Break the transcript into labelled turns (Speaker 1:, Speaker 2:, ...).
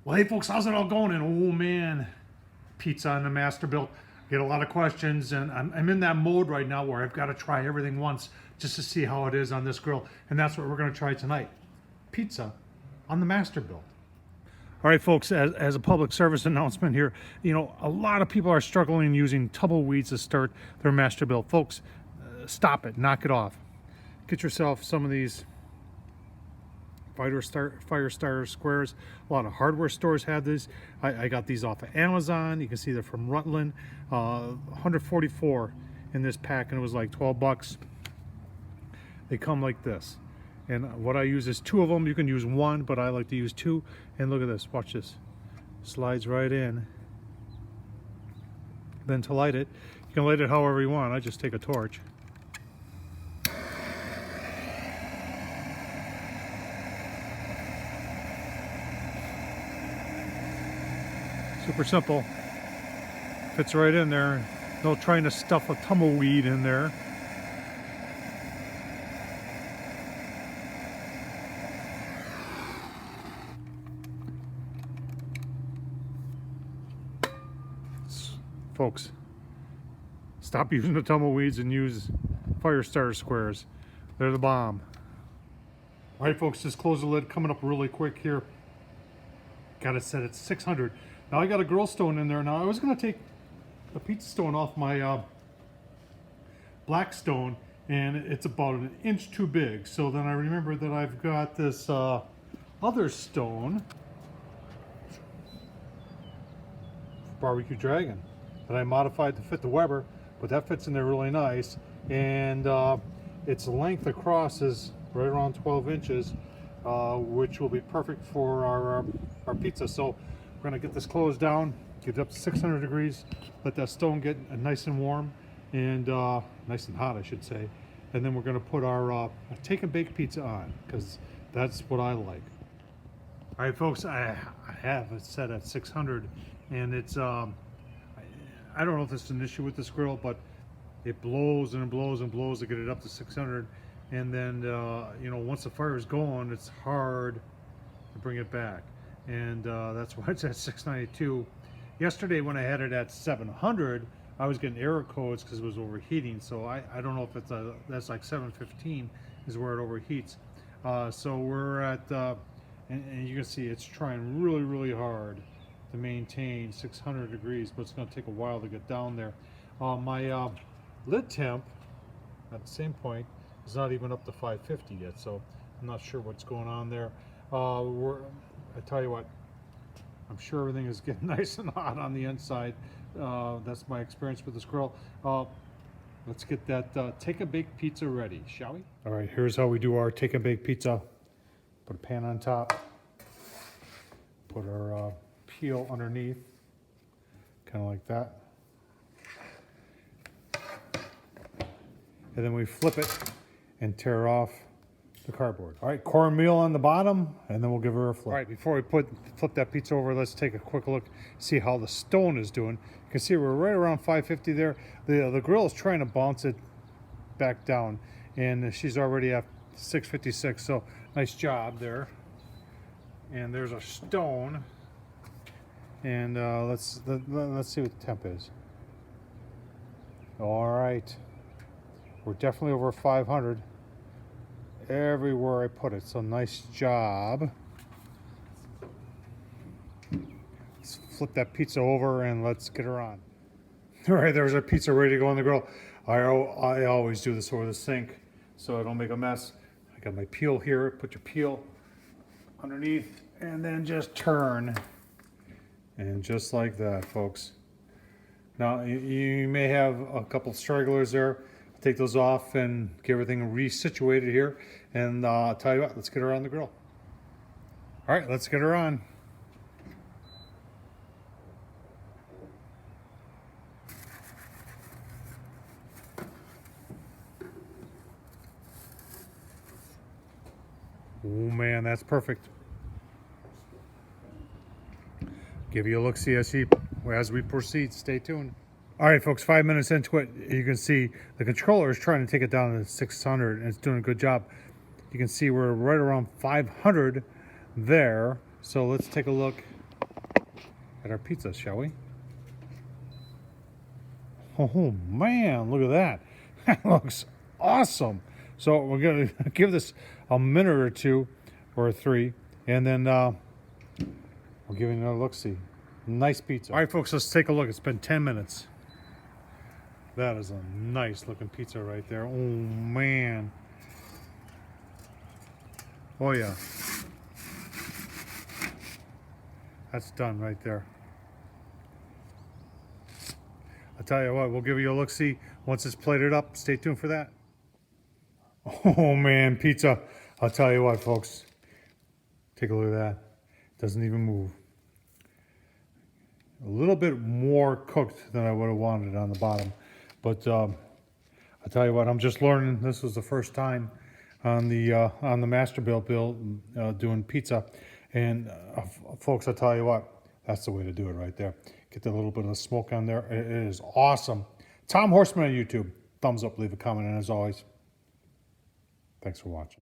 Speaker 1: Well, hey folks, how's it all going? And oh man, pizza on the Masterbuilt. Get a lot of questions, and I'm in that mode right now where I've got to try everything once just to see how it is on this grill, and that's what we're going to try tonight. Pizza on the Masterbuilt. All right, folks, as a public service announcement here, you know, a lot of people are struggling using tumbleweeds to start their Masterbuilt. Folks, stop it, knock it off. Get yourself some of these fire starter squares. A lot of hardware stores have these. I got these off of Amazon. You can see they're from Rutland. 144 in this pack, and it was like 12 bucks. They come like this, and what I use is two of them. You can use one, but I like to use two. And look at this, watch this, slides right in. Then to light it, you can light it however you want. I just take a torch. Super simple, fits right in there. No trying to stuff a tumbleweed in there. Folks, stop using the tumbleweeds and use fire starter squares. They're the bomb. All right, folks, just close the lid. Coming up really quick here. Got it set at 600. Now I got a grill stone in there. Now I was going to take the pizza stone off my black stone, and it's about an inch too big. So then I remember that I've got this other stone, BBQ Dragon, that I modified to fit the Weber, but that fits in there really nice, and its length across is right around 12 inches, which will be perfect for our pizza. So we're gonna get this closed down, get it up to 600 degrees, let that stone get nice and warm, and nice and hot, I should say. And then we're gonna put our take and bake pizza on, because that's what I like. All right, folks, I have it set at 600, and it's I don't know if it's an issue with this grill, but it blows and it blows and blows to get it up to 600, and then you know, once the fire is going, it's hard to bring it back, and that's why it's at 692. Yesterday when I had it at 700, I was getting error codes because it was overheating. So I don't know if it's that's like 715 is where it overheats. So we're at and you can see it's trying really hard to maintain 600 degrees, but it's going to take a while to get down there. My lid temp at the same point is not even up to 550 yet, so I'm not sure what's going on there. I tell you what, I'm sure everything is getting nice and hot on the inside. That's my experience with this grill. Let's get that take and bake pizza ready, shall we? All right, here's how we do our take and bake pizza. Put a pan on top, put our peel underneath, kind of like that. And then we flip it and tear off the cardboard. All right, cornmeal on the bottom, and then we'll give her a flip. All right, before we flip that pizza over, let's take a quick look, see how the stone is doing. You can see we're right around 550 there. The grill is trying to bounce it back down, and she's already at 656, so nice job there. And there's a stone, and let's see what the temp is. All right, we're definitely over 500 everywhere I put it, so nice job. Let's flip that pizza over and let's get her on. All right, there's our pizza ready to go on the grill. I always do this over the sink so I don't make a mess. I got my peel here. Put your peel underneath and then just turn. And just like that, folks. Now, you may have a couple stragglers there. Take those off and get everything resituated here. And I'll tell you what, let's get her on the grill. All right, let's get her on. Oh man, that's perfect. Give you a look, see as we proceed. Stay tuned. All right, folks, 5 minutes into it, you can see the controller is trying to take it down to 600, and it's doing a good job. You can see we're right around 500 there. So let's take a look at our pizza, shall we? Oh man, look at that. That looks awesome. So we're going to give this a minute or two or three, and then we'll give it another look-see. Nice pizza. All right, folks, let's take a look. It's been 10 minutes. That is a nice looking pizza right there. Oh man. Oh yeah. That's done right there. I'll tell you what, we'll give you a look-see once it's plated up. Stay tuned for that. Oh man, pizza. I'll tell you what, folks. Take a look at that. Doesn't even move. A little bit more cooked than I would have wanted on the bottom. But I'll tell you what, I'm just learning. This was the first time on the Masterbuilt build doing pizza. And folks, I'll tell you what, that's the way to do it right there. Get a little bit of the smoke on there. It is awesome. Tom Horseman on YouTube. Thumbs up, leave a comment, and as always, thanks for watching.